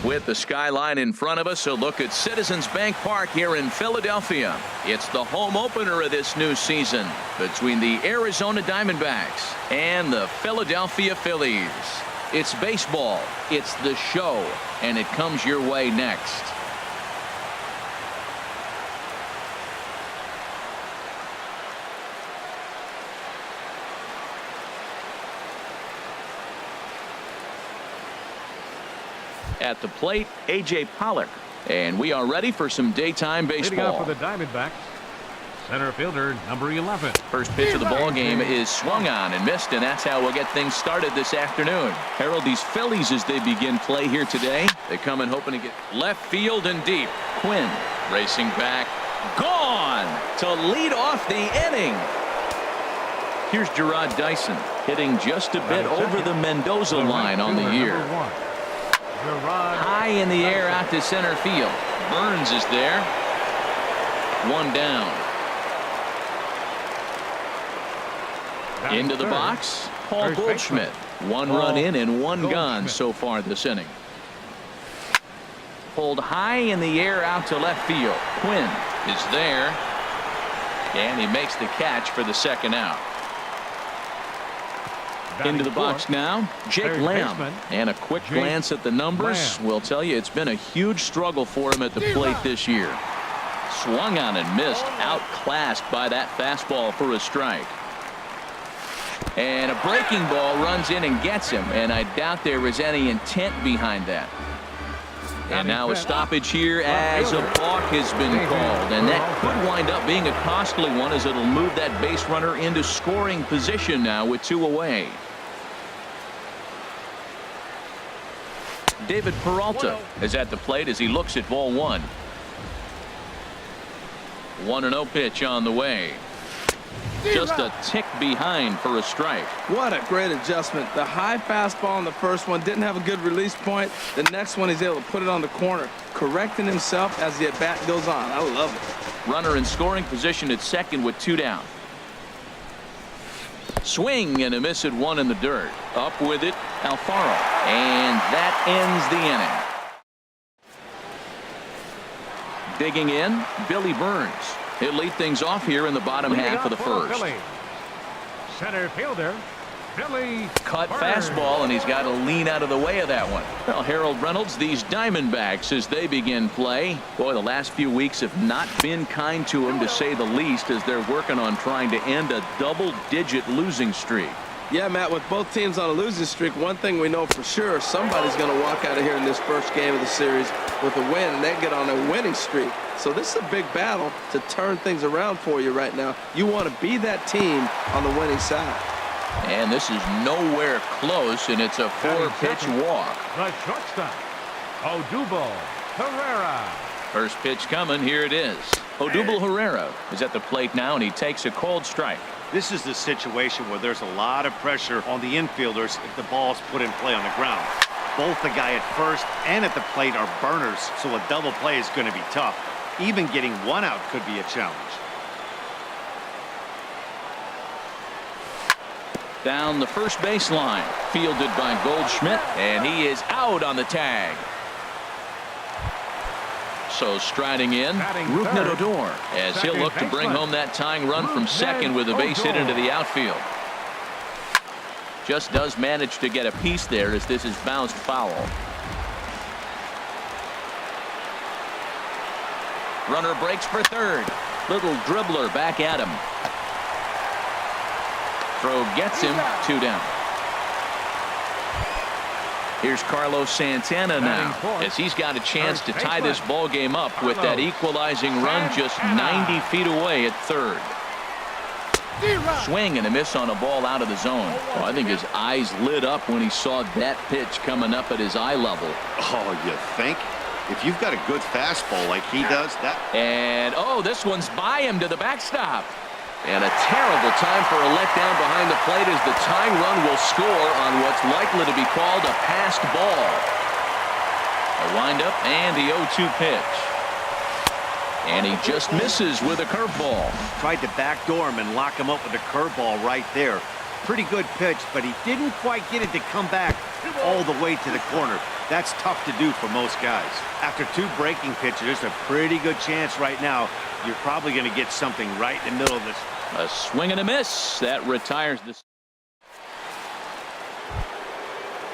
With the skyline in front of us, a look at Citizens Bank Park here in Philadelphia. It's the home opener of this new season between the Arizona Diamondbacks and the Philadelphia Phillies. It's baseball, it's the show, and it comes your way next. At the plate, A.J. Pollock. And we are ready for some daytime baseball. Leading off for the Diamondbacks, center fielder number 11. First pitch of the ball game is swung on and missed, and that's how we'll get things started this afternoon. Harold, these Phillies, as they begin play here today, they come in hoping to get left field and deep. Quinn racing back, gone to lead off the inning. Here's Gerard Dyson hitting just a bit over the Mendoza line on the year. High in the air out to center field. Burns is there. One down. Into the box, Paul Goldschmidt. One run in and one gone so far this inning. Pulled high in the air out to left field. Quinn is there. And he makes the catch for the second out. Into the box now, Jake Lamb. And a quick glance at the numbers will tell you it's been a huge struggle for him at the plate this year. Swung on and missed, outclassed by that fastball for a strike. And a breaking ball runs in and gets him, and I doubt there was any intent behind that. And now a stoppage here as a balk has been called, and that could wind up being a costly one as it'll move that base runner into scoring position now with 2 away. David Peralta is at the plate as he looks at ball 1. 1-0 pitch on the way. Just a tick behind for a strike. What a great adjustment. The high fastball on the first one didn't have a good release point. The next one he's able to put it on the corner, correcting himself as the at-bat goes on. I love it. Runner in scoring position at second with 2 down. Swing and a miss at 1 in the dirt. Up with it, Alfaro. And that ends the inning. Digging in, Billy Burns. He'll lead things off here in the bottom half of the first. Center fielder, Billy Cut Burns. Fastball, and he's got to lean out of the way of that one. Well, Harold Reynolds, these Diamondbacks, as they begin play, boy, the last few weeks have not been kind to him, to say the least, as they're working on trying to end a double-digit losing streak. Yeah, Matt, with both teams on a losing streak, one thing we know for sure, somebody's going to walk out of here in this first game of the series with a win, and they get on a winning streak. So this is a big battle to turn things around for you right now. You want to be that team on the winning side. And this is nowhere close, and it's a 4-pitch walk. The shortstop, Odubel Herrera. First pitch coming, here it is. Odubel Herrera is at the plate now, and he takes a cold strike. This is the situation where there's a lot of pressure on the infielders if the ball's put in play on the ground. Both the guy at first and at the plate are burners, so a double play is going to be tough. Even getting 1 out could be a challenge. Down the first baseline, fielded by Goldschmidt, and he is out on the tag. So striding in, Rougned Odor, as he'll look to bring home that tying run from second with a base hit into the outfield. Just does manage to get a piece there as this is bounced foul. Runner breaks for third. Little dribbler back at him. Throw gets him, 2 down. Here's Carlos Santana now, as he's got a chance to tie this ball game up with that equalizing run just 90 feet away at third. Swing and a miss on a ball out of the zone. Oh, I think his eyes lit up when he saw that pitch coming up at his eye level. Oh, you think? If you've got a good fastball like he does, that... And, oh, this one's by him to the backstop. And a terrible time for a letdown behind the plate as the tying run will score on what's likely to be called a passed ball. A windup and the 0-2 pitch. And he just misses with a curveball. Tried to backdoor him and lock him up with a curveball right there. Pretty good pitch, but he didn't quite get it to come back all the way to the corner. That's tough to do for most guys. After 2 breaking pitches, there's a pretty good chance right now you're probably going to get something right in the middle of this. A swing and a miss. That retires this.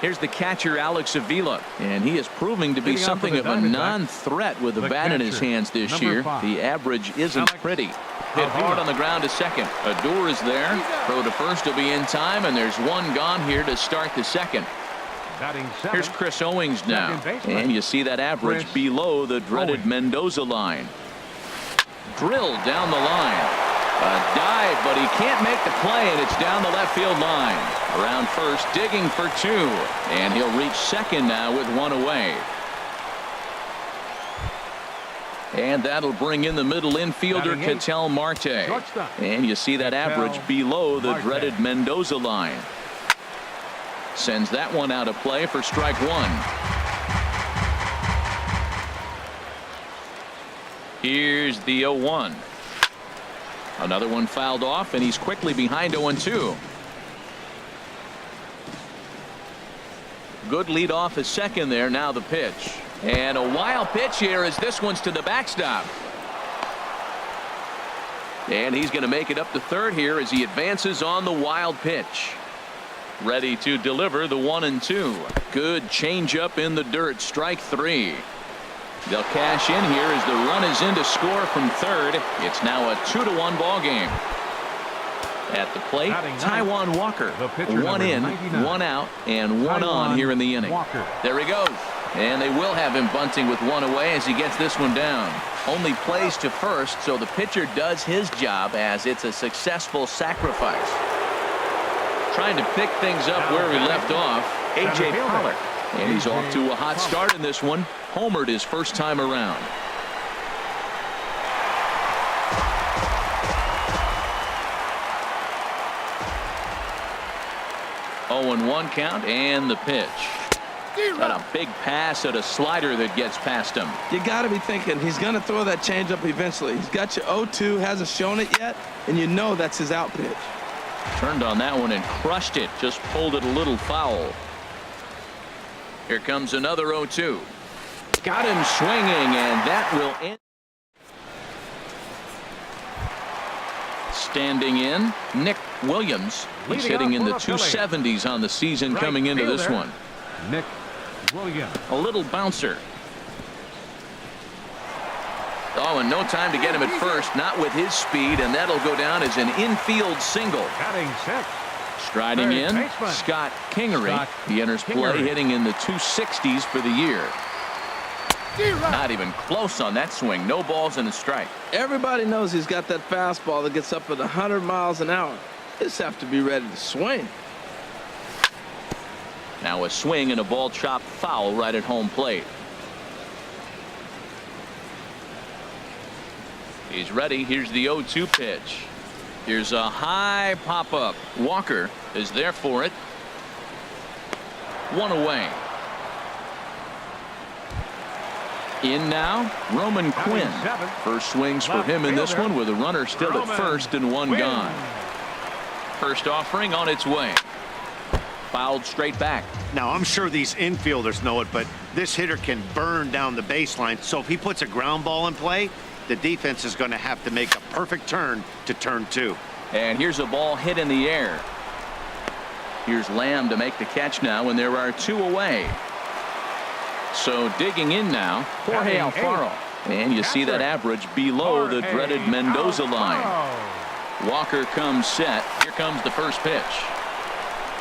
Here's the catcher, Alex Avila, and he is proving to be something of a non-threat with the bat in his hands this year. The average isn't pretty. Hit hard on the ground to second. Odor is there. Throw to first will be in time, and there's one gone here to start the second. Here's Chris Owings now, and you see that average below the dreaded Mendoza line. Drilled down the line. A dive, but he can't make the play, and it's down the left field line. Around first, digging for 2, and he'll reach second now with 1 away. And that'll bring in the middle infielder, Ketel Marte. And you see that average below the dreaded Mendoza line. Sends that one out of play for strike 1. Here's the 0-1. Another one fouled off, and he's quickly behind 0-2. Good lead off his second there. Now the pitch. And a wild pitch here as this one's to the backstop. And he's going to make it up to third here as he advances on the wild pitch. Ready to deliver the 1-2. Good changeup in the dirt. Strike 3. They'll cash in here as the run is in to score from third. It's now a 2-1 ball game. At the plate, Taijuan Walker. 1 in, 1 out, and 1 on here in the inning. There he goes. And they will have him bunting with 1 away as he gets this one down. Only plays to first, so the pitcher does his job as it's a successful sacrifice. Trying to pick things up where he left off, A.J. Pollard. And he's off to a hot start in this one. Homered his first time around. 0-1 count, and the pitch. Got a big pass at a slider that gets past him. You got to be thinking he's going to throw that changeup eventually. He's got your 0-2, hasn't shown it yet, and you know that's his out pitch. Turned on that one and crushed it. Just pulled it a little foul. Here comes another 0-2. Got him swinging, and that will end. Standing in, Nick Williams. He's hitting in the 270s on the season coming into this one. Nick Williams. A little bouncer. Oh, and no time to get him at first, not with his speed, and that'll go down as an infield single. Batting sixth. Striding in, Scott Kingery. He enters play hitting in the 260s for the year. Not even close on that swing. No balls and a strike. Everybody knows he's got that fastball that gets up at 100 miles an hour. Just have to be ready to swing. Now a swing and a ball chopped foul right at home plate. He's ready. Here's the 0-2 pitch. Here's a high pop-up. Walker is there for it. 1 away. In now, Roman Quinn. First swings for him in this one with a runner still at first and 1 gone. First offering on its way. Fouled straight back. Now, I'm sure these infielders know it, but this hitter can burn down the baseline. So if he puts a ground ball in play, the defense is going to have to make a perfect turn to turn 2. And here's a ball hit in the air. Here's Lamb to make the catch now, and there are 2 away. So digging in now, Jorge Alfaro. And you see that average below the dreaded Mendoza line. Walker comes set. Here comes the first pitch.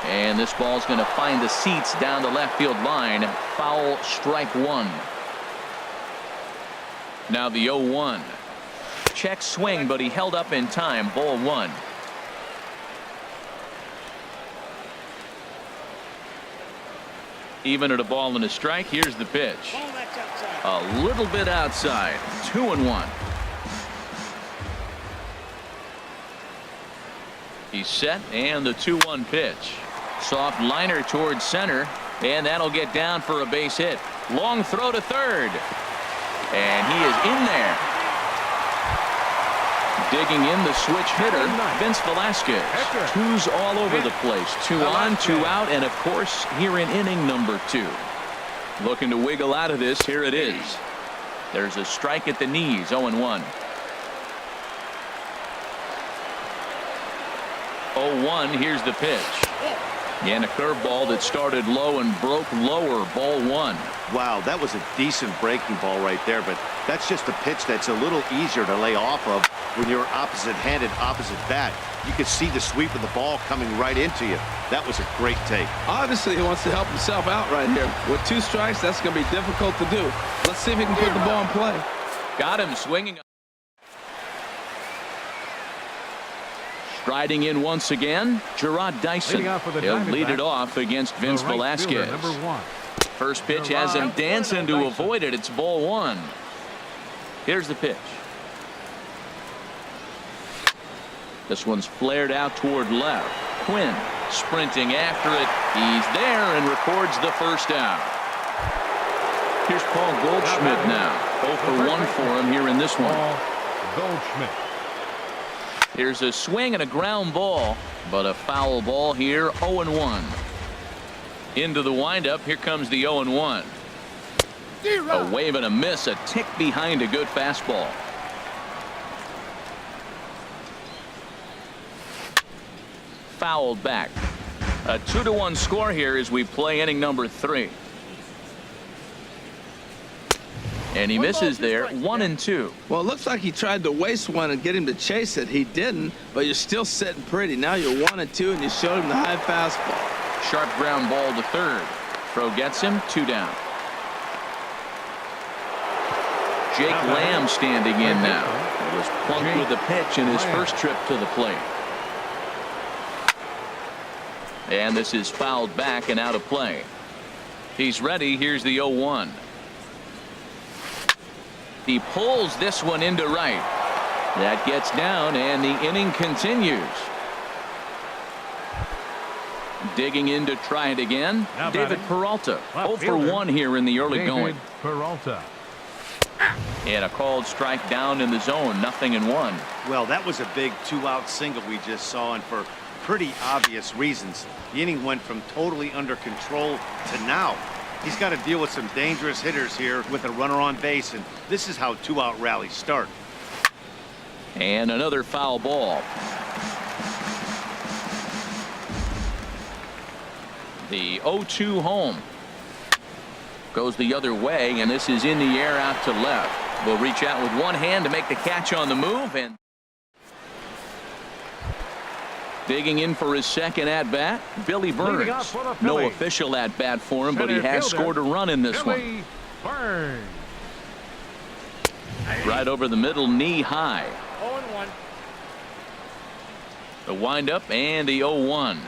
And this ball's going to find the seats down the left field line. Foul, strike 1. Now the 0-1. Check swing, but he held up in time. Ball 1. Even at a ball and a strike. Here's the pitch. A little bit outside. 2-1. He's set, and the 2-1 pitch. Soft liner towards center, and that'll get down for a base hit. Long throw to third, and he is in there. Digging in, the switch hitter, Vince Velasquez. 2s all over the place. 2 on, 2 out, and of course here in inning number 2. Looking to wiggle out of this. Here it is. There's a strike at the knees. 0-1. 0-1. Here's the pitch. And a curveball that started low and broke lower. Ball 1. Wow, that was a decent breaking ball right there, but that's just a pitch that's a little easier to lay off of when you're opposite-handed, opposite bat. You could see the sweep of the ball coming right into you. That was a great take. Obviously, he wants to help himself out right here. With 2 strikes, that's going to be difficult to do. Let's see if he can put the ball in play. Got him swinging. Striding in once again, Gerard Dyson. He'll lead it off against Vince Velasquez. First pitch has him dancing to avoid it. It's ball 1. Here's the pitch. This one's flared out toward left. Quinn sprinting after it. He's there and records the first out. Here's Paul Goldschmidt now. 0 for 1 for him here in this one. Goldschmidt. Here's a swing and a ground ball, but a foul ball here. 0-1. Into the windup. Here comes the 0-1. A wave and a miss. A tick behind a good fastball. Fouled back. A 2-1 score here as we play inning number 3. And he misses there. 1-2. Well, it looks like he tried to waste one and get him to chase it. He didn't, but you're still sitting pretty. Now you're 1-2, and you showed him the high fastball. Sharp ground ball to third. Throw gets him. 2 down. Jake Lamb standing in now. He was plunked with a pitch in his first trip to the plate. And this is fouled back and out of play. He's ready. Here's the 0-1. He pulls this one into right. That gets down, and the inning continues. Digging in to try it again. David Peralta. 0 for 1 here in the early going. Peralta. And a called strike down in the zone. 0-1. Well, that was a big 2-out single we just saw, and for pretty obvious reasons. The inning went from totally under control to now. He's got to deal with some dangerous hitters here with a runner on base, and this is how 2-out rallies start. And another foul ball. The 0-2 home goes the other way, and this is in the air out to left. Will reach out with one hand to make the catch on the move, and digging in for his second at-bat, Billy Burns. No official at-bat for him, but he has scored a run in this one. Right over the middle, knee high. 0-1. The windup and the 0-1.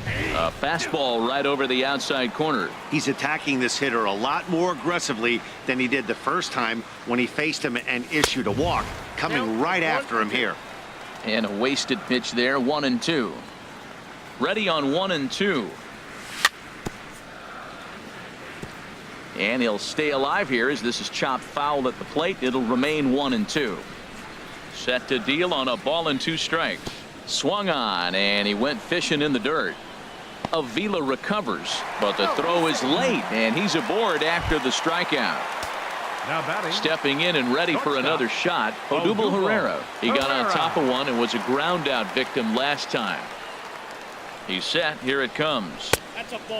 A fastball right over the outside corner. He's attacking this hitter a lot more aggressively than he did the first time when he faced him and issued a walk. Coming right after him here. And a wasted pitch there. 1-2. Ready on 1-2. And he'll stay alive here as this is chopped foul at the plate. It'll remain 1-2. Set to deal on a ball and 2 strikes. Swung on, and he went fishing in the dirt. Avila recovers, but the throw is late, and he's aboard after the strikeout. Now batting. Stepping in and ready for another shot, Odubel Herrera. He got on top of one and was a ground out victim last time. He's set. Here it comes.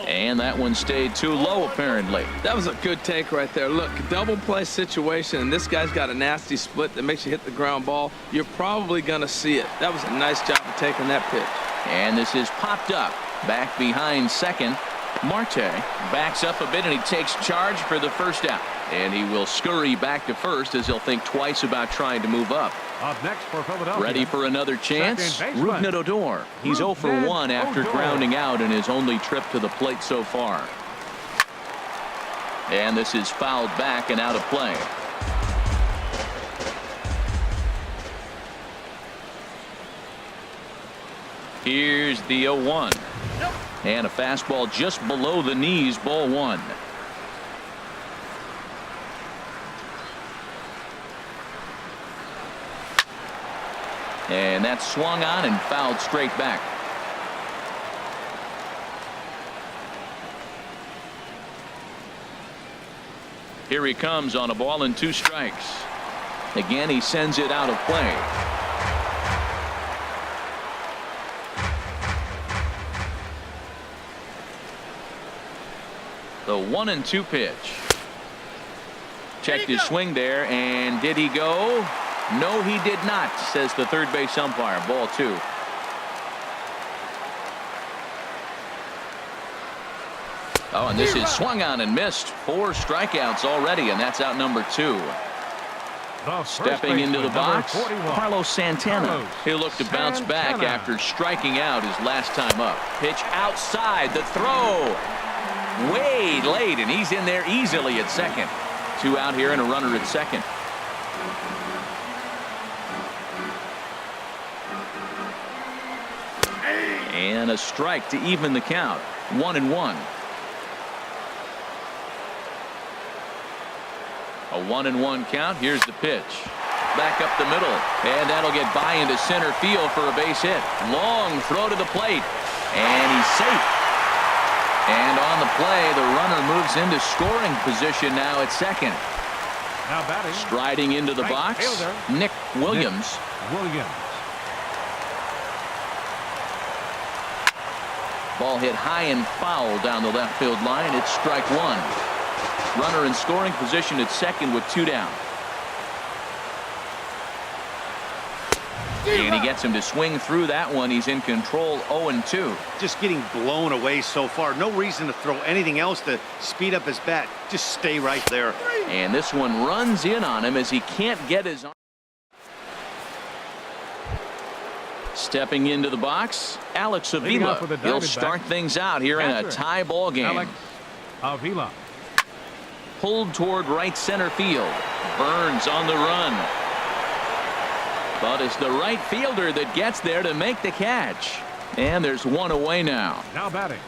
And that one stayed too low, apparently. That was a good take right there. Look, double play situation, and this guy's got a nasty split that makes you hit the ground ball. You're probably going to see it. That was a nice job of taking that pitch. And this is popped up. Back behind second. Marte backs up a bit, and he takes charge for the first out. And he will scurry back to first as he'll think twice about trying to move up. Up next for Philadelphia. Ready for another chance? Rougned Odor. He's 0 for 1 after grounding out in his only trip to the plate so far. And this is fouled back and out of play. Here's the 0-1. And a fastball just below the knees, ball 1. And that's swung on and fouled straight back. Here he comes on a ball and 2 strikes. Again, he sends it out of play. The 1-2 pitch. Checked his swing there, and did he go? No, he did not, says the third base umpire. Ball 2. Oh, and this is swung on and missed. 4 strikeouts already, and that's out number 2. Stepping into the box, Carlos Santana. He'll look to bounce back after striking out his last time up. Pitch outside, the throw. Way late, and he's in there easily at second. 2 out here and a runner at second. And a strike to even the count. 1-1. A 1-1 count. Here's the pitch. Back up the middle. And that'll get by into center field for a base hit. Long throw to the plate. And he's safe. And on the play, the runner moves into scoring position now at second. Now batting. Striding into the box, Nick Williams. Ball hit high and foul down the left field line. It's strike 1. Runner in scoring position at second with 2 down. And he gets him to swing through that one. He's in control. 0-2. Just getting blown away so far. No reason to throw anything else to speed up his bat. Just stay right there. And this one runs in on him as he can't get his arm. Stepping into the box, Alex Avila. He'll start things out here in a tie ball game. Alex Avila. Pulled toward right center field. Burns on the run. But it's the right fielder that gets there to make the catch. And there's 1 away now. Now batting.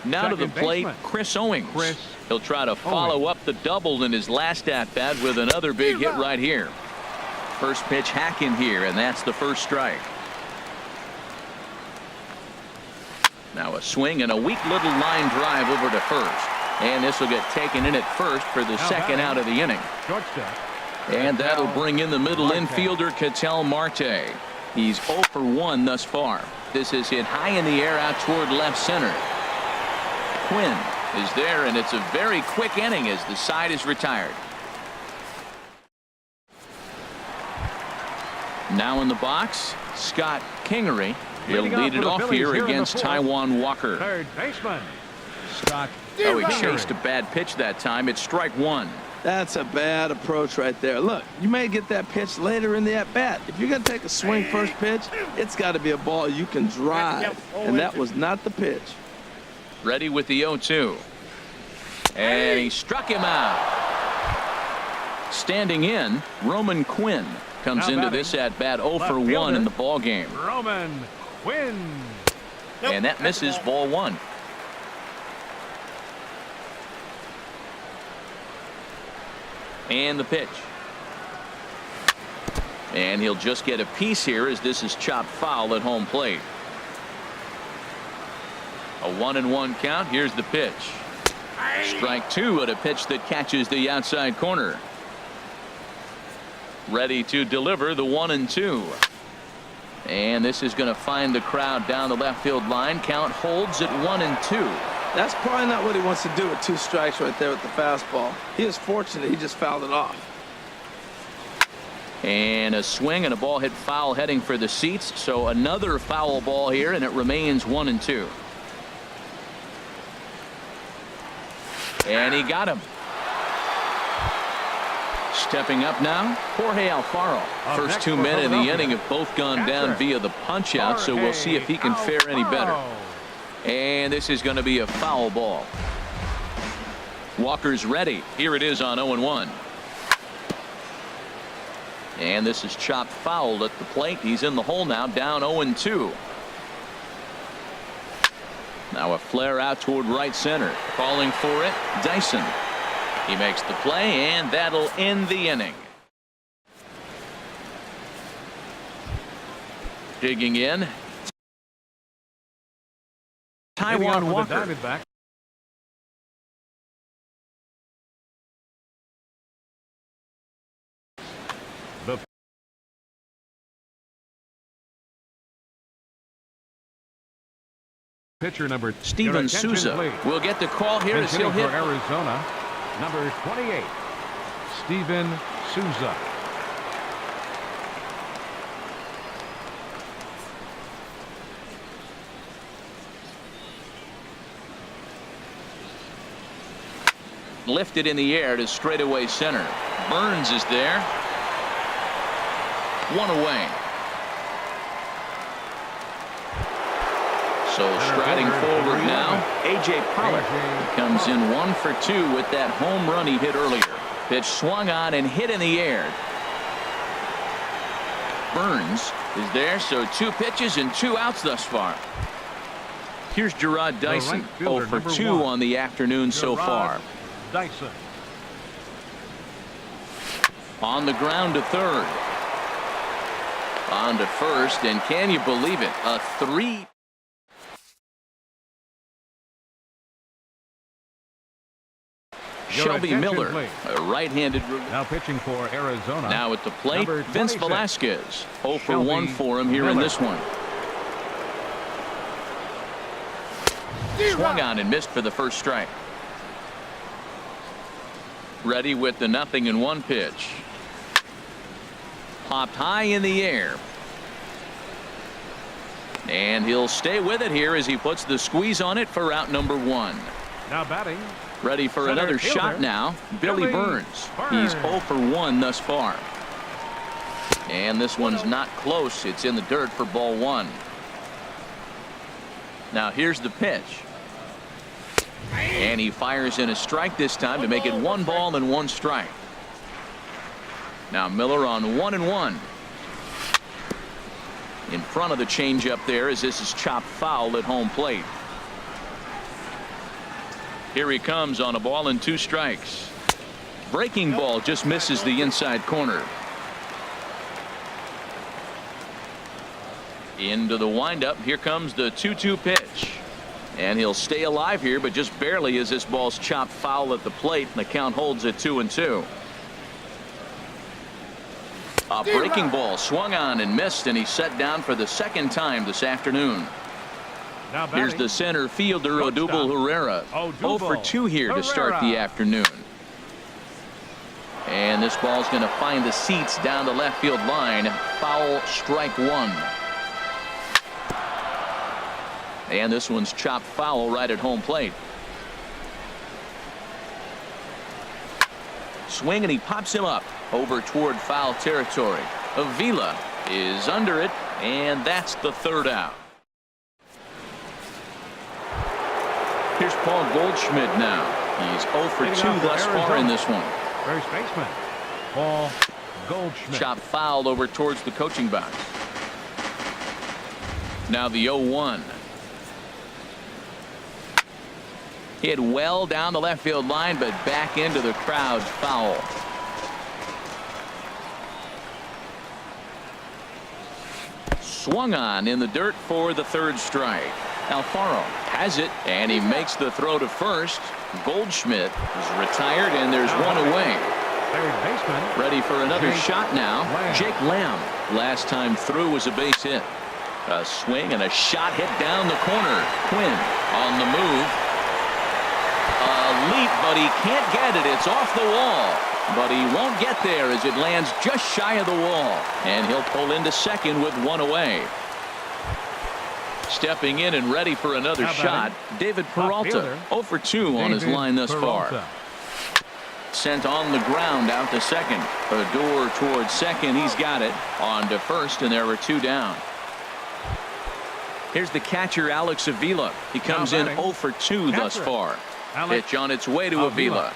Now to the plate, Chris Owings. He'll try to follow up the double in his last at-bat with another big hit right here. First pitch hack in here, and that's the first strike. Now a swing and a weak little line drive over to first. And this will get taken in at first for the second out of the inning. And that'll bring in the middle infielder, Ketel Marte. He's 0 for 1 thus far. This is hit high in the air out toward left center. Quinn is there, and it's a very quick inning as the side is retired. Now in the box, Scott Kingery. He'll lead it off here against Taijuan Walker. Third baseman, Scott. Oh, he chased a bad pitch that time. It's strike 1. That's a bad approach right there. Look, you may get that pitch later in the at-bat. If you're going to take a swing first pitch, it's got to be a ball you can drive. And that was not the pitch. Ready with the 0-2. And he struck him out. Standing in, Roman Quinn comes into this at-bat 0 for 1 in the ball game. Roman Quinn. And that misses ball 1. And the pitch. And he'll just get a piece here as this is chopped foul at home plate. A 1-1 count. Here's the pitch. Strike 2 at a pitch that catches the outside corner. Ready to deliver the 1-2. And this is going to find the crowd down the left field line. Count holds at 1-2. That's probably not what he wants to do with 2 strikes right there with the fastball. He is fortunate he just fouled it off. And a swing and a ball hit foul heading for the seats. So another foul ball here, and it remains 1-2. And he got him. Stepping up now, Jorge Alfaro. First 2 men in the inning have both gone down via the punch out, so we'll see if he can fare any better. And this is going to be a foul ball. Walker's ready. Here it is on 0-1. And this is chopped foul at the plate. He's in the hole now, down 0-2. Now a flare out toward right center. Calling for it, Dyson. He makes the play, and that'll end the inning. Digging in, Taijuan Walker. Pitcher number Steven Souza will get the call here as he'll hit. For Arizona, number 28, Steven Souza. Lifted in the air to straightaway center. Burns is there. One away. So striding forward now, A.J. Pollock comes in 1 for 2 with that home run he hit earlier. Pitch swung on and hit in the air. Burns is there, so 2 pitches and 2 outs thus far. Here's Gerard Dyson, 0 for 2 on the afternoon so far. Dyson. On the ground to third. On to first, and can you believe it? A 3. Shelby Miller, a right-handed. Now pitching for Arizona. Now at the plate, Vince Velasquez. 0 for 1 for him here in this one. Swung on and missed for the first strike. Ready with the 0-1 pitch. Popped high in the air. And he'll stay with it here as he puts the squeeze on it for out number 1. Now batting. Ready for another shot now. Billy Burns. He's 0 for 1 thus far. And this one's not close. It's in the dirt for ball 1. Now here's the pitch. And he fires in a strike this time to make it 1 ball and 1 strike. Now Miller on 1-1. In front of the changeup there as this is chopped foul at home plate. Here he comes on a ball and 2 strikes. Breaking ball just misses the inside corner. Into the windup. Here comes the 2-2 pitch. And he'll stay alive here, but just barely as this ball's chopped foul at the plate, and the count holds at 2-2. A breaking ball swung on and missed, and he's set down for the second time this afternoon. Here's the center fielder, Odubel Herrera. 0 for 2 here to start the afternoon. And this ball's going to find the seats down the left field line. Foul, strike 1. And this one's chopped foul right at home plate. Swing, and he pops him up over toward foul territory. Avila is under it, and that's the 3rd out. Here's Paul Goldschmidt now. He's 0 for 2 thus far in this one. First baseman, Paul Goldschmidt. Chop foul over towards the coaching box. Now the 0-1. Hit well down the left field line, but back into the crowd's foul. Swung on in the dirt for the 3rd strike. Alfaro has it, and he makes the throw to first. Goldschmidt is retired, and there's 1 away. Third baseman. Ready for another shot now. Jake Lamb. Last time through was a base hit. A swing and a shot hit down the corner. Quinn on the move. A leap, but he can't get it. It's off the wall. But he won't get there as it lands just shy of the wall. And he'll pull into second with 1 away. Stepping in and ready for another shot, David Peralta. 0 for 2 on his line thus far. Sent on the ground out to second. Odor towards second. He's got it. On to first, and there were 2 down. Here's the catcher, Alex Avila. He comes in 0 for 2 thus far. Pitch on its way to Avila.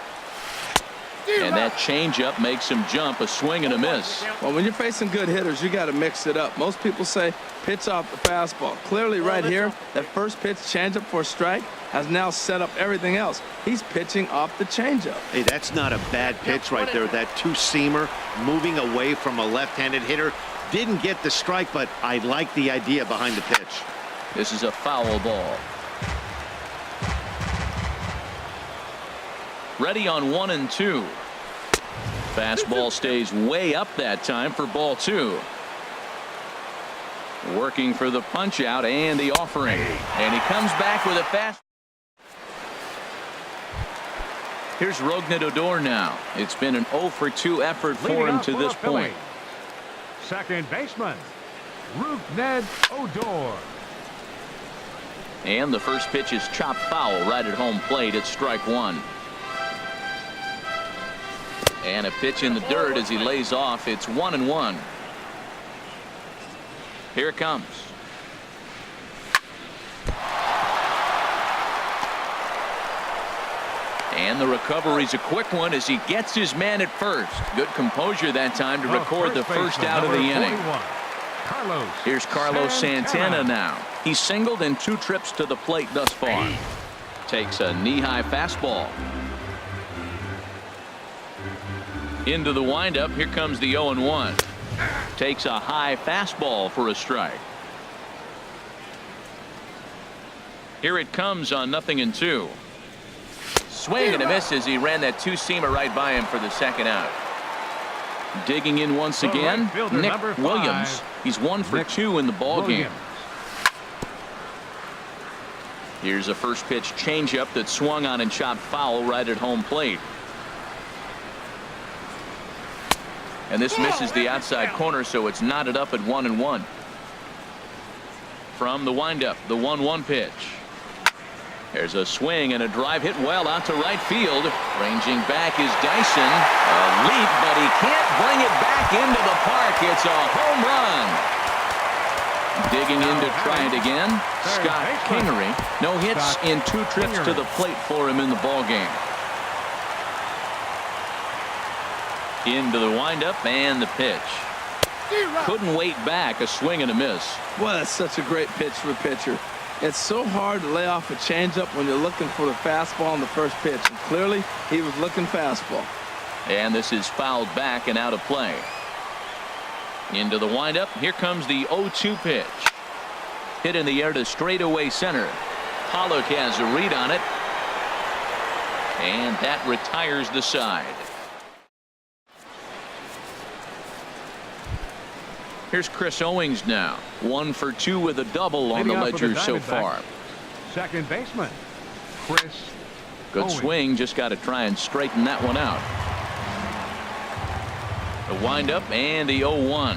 And that changeup makes him jump. A swing and a miss. Well, when you're facing good hitters, you got to mix it up. Most people say pitch off the fastball. Clearly right here, that first pitch changeup for a strike has now set up everything else. He's pitching off the changeup. Hey, that's not a bad pitch right there. That 2-seamer moving away from a left-handed hitter. Didn't get the strike, but I like the idea behind the pitch. This is a foul ball. Ready on 1-2. Fastball stays way up that time for ball 2. Working for the punch out and the offering. And he comes back with a fast. Here's Rougned Odor now. It's been an 0 for 2 effort for him to this point. Second baseman, Rougned Odor. And the first pitch is chopped foul right at home plate. It's strike one. And a pitch in the dirt as he lays off. It's 1-1. Here it comes. And the recovery's a quick one as he gets his man at first. Good composure that time to record the first out of the inning. Here's Carlos Santana now. He's singled in 2 trips to the plate thus far. Takes a knee-high fastball. Into the windup. Here comes the 0-1. Takes a high fastball for a strike. Here it comes on 0-2. Swing and a miss as he ran that 2-seamer right by him for the second out. Digging in once again, Nick Williams. He's 1 for 2 in the ball game. Here's a first pitch changeup that swung on and chopped foul right at home plate. And this misses the outside corner, so it's knotted up at 1-1. From the windup, the 1-1 pitch. There's a swing and a drive hit well out to right field. Ranging back is Dyson. A leap, but he can't bring it back into the park. It's a home run. Digging in to try it again. Scott Kingery. No hits in 2 trips to the plate for him in the ball game. Into the windup and the pitch. Couldn't wait back. A swing and a miss. Well, that's such a great pitch for a pitcher. It's so hard to lay off a changeup when you're looking for the fastball on the first pitch. And clearly, he was looking fastball. And this is fouled back and out of play. Into the windup. Here comes the 0-2 pitch. Hit in the air to straightaway center. Pollock has a read on it. And that retires the side. Here's Chris Owings now. 1 for 2 with a double on the ledger so far. Second baseman, Chris Good Owings. swing. Just got to try and straighten that one out. The windup and the 0-1.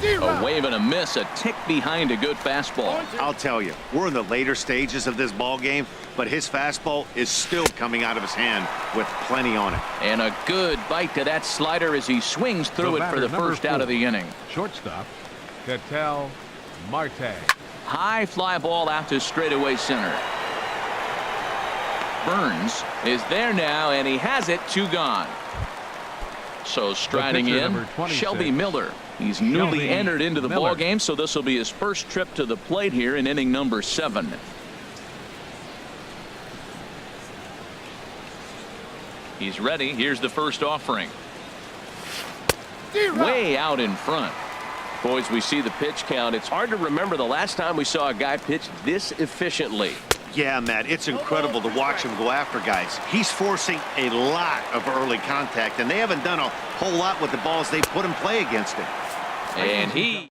A wave and a miss. A tick behind a good fastball. I'll tell you, we're in the later stages of this ball game, but his fastball is still coming out of his hand with plenty on it. And a good bite to that slider as he swings through it for the first out of the inning. Shortstop, Ketel Marte. High fly ball out to straightaway center. Burns is there now, and he has it. 2 gone. So striding in, Shelby Miller. He's newly entered into the ball game, so this will be his first trip to the plate here in inning number 7. He's ready. Here's the first offering. Way out in front. Boys, we see the pitch count. It's hard to remember the last time we saw a guy pitch this efficiently. Yeah, Matt, it's incredible to watch him go after guys. He's forcing a lot of early contact, and they haven't done a whole lot with the balls they put in play against him. And he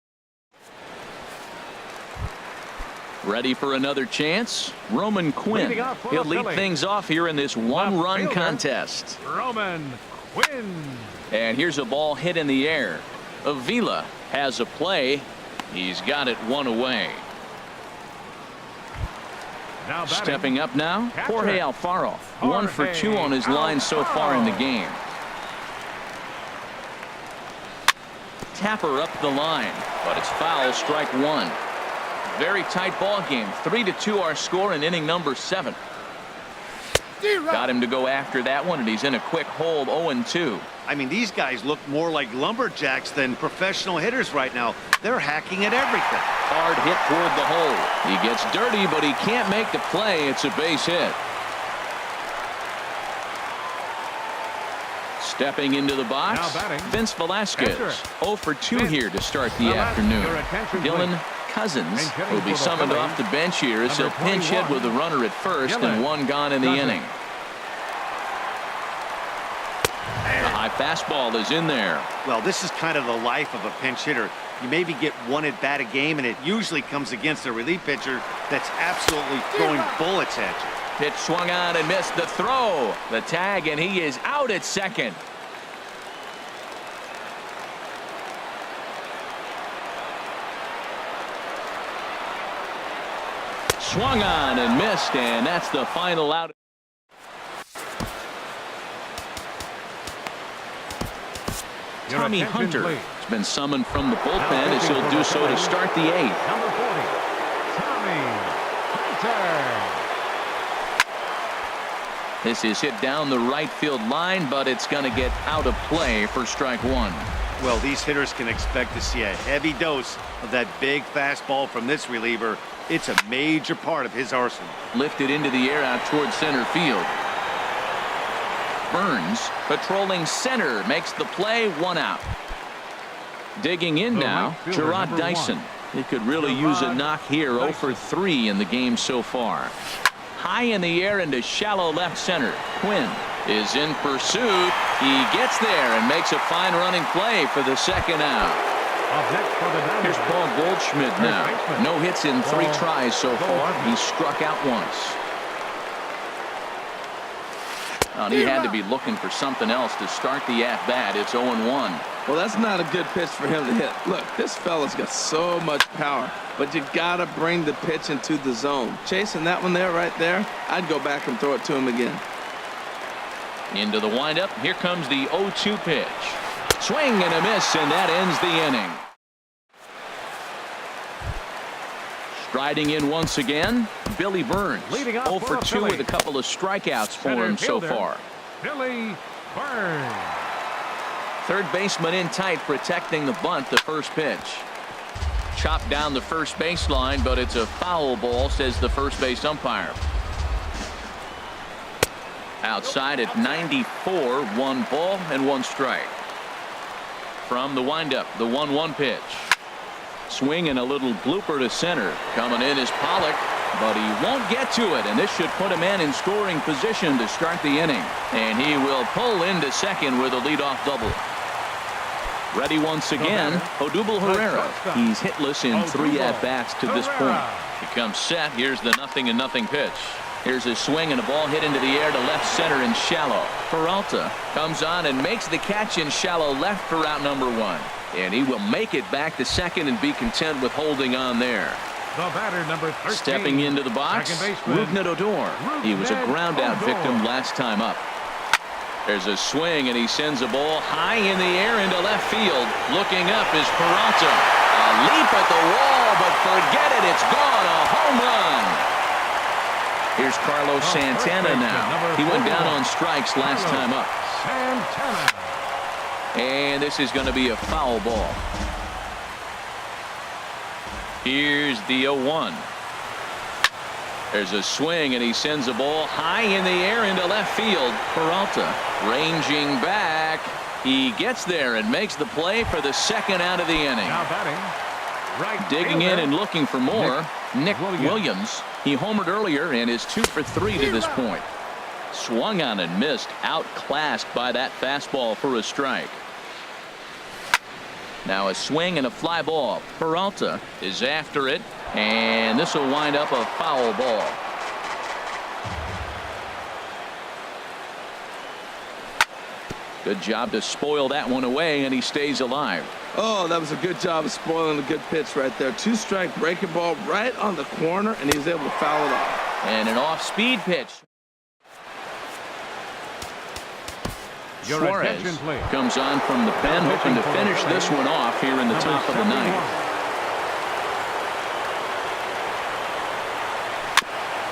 ready for another chance. Roman Quinn. He'll lead things off here in this 1-run contest. Roman Quinn. And here's a ball hit in the air. Avila has a play. He's got it 1 away. Now stepping up now, Jorge Alfaro. 1 for 2 on his line so far in the game. Tapper up the line, but it's foul. Strike 1. Very tight ball game. 3-2 our score in inning number 7. Got him to go after that one, and he's in a quick hold. 0-2. I mean, these guys look more like lumberjacks than professional hitters right now. They're hacking at everything. Hard hit toward the hole. He gets dirty, but he can't make the play. It's a base hit. Stepping into the box, Vince Velasquez. 0 for 2 here to start the afternoon. Dylan Cousins will be summoned off the bench here as he'll pinch hit with a runner at first and 1 gone in the inning. A high fastball is in there. Well, this is kind of the life of a pinch hitter. you maybe get one at bat a game, and it usually comes against a relief pitcher that's absolutely throwing bullets at you. Pitch swung on and missed. The throw, the tag, and he is out at second. Swung on and missed, and that's the final out. Tommy Hunter has been summoned from the bullpen as he'll do so to start the eighth. Number 40, Tommy Hunter. This is hit down the right field line, but it's going to get out of play for strike one. Well, these hitters can expect to see a heavy dose of that big fastball from this reliever. It's a major part of his arsenal. Lifted into the air out towards center field. Burns patrolling center makes the play, one out. Digging in now, Gerard Dyson. He could really use a knock here. 0 for 3 in the game so far. High in the air into shallow left center. Quinn is in pursuit. He gets there and makes a fine running play for the second out. Here's Paul Goldschmidt now. No hits in 3 tries so far. He struck out once. And he had to be looking for something else to start the at-bat. It's 0-1. Well, that's not a good pitch for him to hit. Look, this fella's got so much power, but you got to bring the pitch into the zone. Chasing that one there, right there, I'd go back and throw it to him again. Into the windup. Here comes the 0-2 pitch. Swing and a miss, and that ends the inning. Striding in once again, Billy Burns. 0 for 2 with a couple of strikeouts for him so far. Billy Burns. Third baseman in tight, protecting the bunt. The first pitch. Chopped down the first baseline, but it's a foul ball, says the first base umpire. Outside at 94, 1 ball and 1 strike. From the windup, the 1-1 pitch. Swing and a little blooper to center. Coming in is Pollock, but he won't get to it, and this should put a man in scoring position to start the inning. And he will pull into second with a leadoff double. Ready once again, Odubel Herrera. He's hitless in 3 at-bats to this point. He comes set. Here's the 0-0 pitch. Here's a swing and a ball hit into the air to left center and shallow. Peralta comes on and makes the catch in shallow left for out number 1. And he will make it back to second and be content with holding on there. The batter, number 13. Stepping into the box, Rougned Odor. He was a ground-out victim last time up. There's a swing, and he sends a ball high in the air into left field. Looking up is Peralta. A leap at the wall, but forget it. It's gone. A home run. Here's Carlos Santana now. He went down on strikes last time up. Santana. And this is going to be a foul ball. Here's the 0-1. There's a swing, and he sends a ball high in the air into left field. Peralta ranging back. He gets there and makes the play for the second out of the inning. Now batting, right digging fielder, in and looking for more. Nick Williams. He homered earlier and is 2 for 3 to this point. Swung on and missed, outclassed by that fastball for a strike. Now a swing and a fly ball. Peralta is after it, and this will wind up a foul ball. Good job to spoil that one away, and he stays alive. Oh, that was a good job of spoiling a good pitch right there. 2-strike breaking ball right on the corner, and he was able to foul it off. And an off-speed pitch. Suarez comes on from the pen, hoping to finish this one off here in the top of the ninth.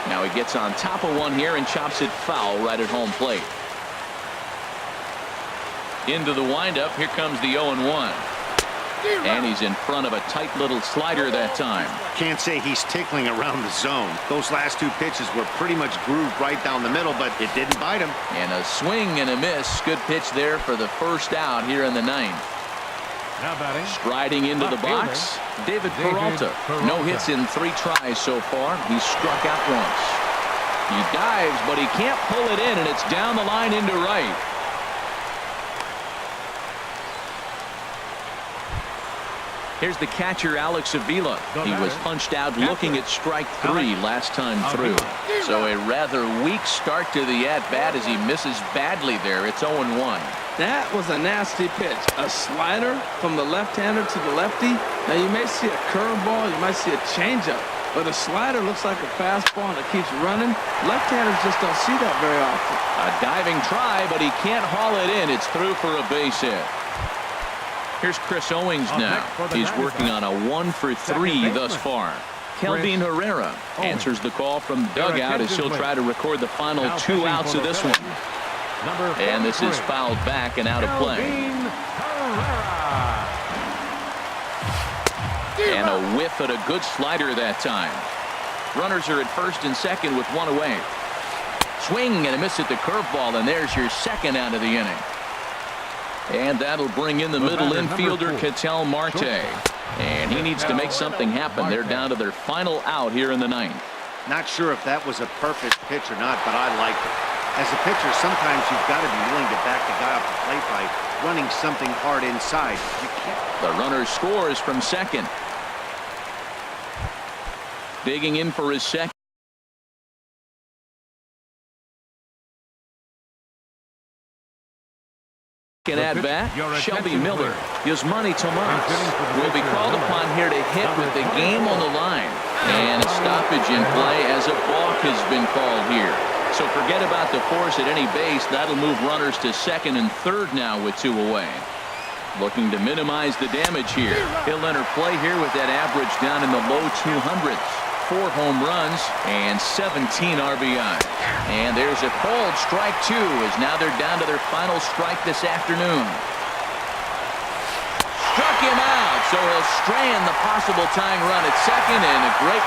Now he gets on top of one here and chops it foul right at home plate. Into the windup. Here comes the 0-1. And he's in front of a tight little slider that time. Can't say he's tickling around the zone. Those last 2 pitches were pretty much grooved right down the middle, but it didn't bite him. And a swing and a miss. Good pitch there for the first out here in the ninth. Now batting, striding into the box, David Peralta. No hits in 3 tries so far. He struck out once. He dives, but he can't pull it in, and it's down the line into right. Here's the catcher, Alex Avila. He was punched out looking at strike 3 last time through. So a rather weak start to the at-bat as he misses badly there. It's 0-1. That was a nasty pitch. A slider from the left-hander to the lefty. Now, you may see a curveball. You might see a changeup. But a slider looks like a fastball and it keeps running. Left-handers just don't see that very often. A diving try, but he can't haul it in. It's through for a base hit. Here's Chris Owings now. He's working on a 1-for-3 thus far. Kelvin Herrera answers the call from dugout as he'll try to record the final 2 outs of this one. And this is fouled back and out of play. And a whiff at a good slider that time. Runners are at first and second with 1 away. Swing and a miss at the curveball, and there's your second out of the inning. And that'll bring in the middle infielder, Ketel Marte. And he needs to make something happen. They're down to their final out here in the 9th. Not sure if that was a perfect pitch or not, but I liked it. As a pitcher, sometimes you've got to be willing to back the guy off the plate by running something hard inside. You can't. The runner scores from second. Digging in for his second at bat, Shelby Miller. Yasmani Tomas will be called upon here to hit with the game on the line. And a stoppage in play as a balk has been called here. So forget about the force at any base. That'll move runners to second and third now with 2 away. Looking to minimize the damage here. He'll enter play here with that average down in the low 200s. 4 home runs and 17 RBI. And there's a called strike 2 as now they're down to their final strike this afternoon. Struck him out, so he'll strand the possible tying run at second, and a great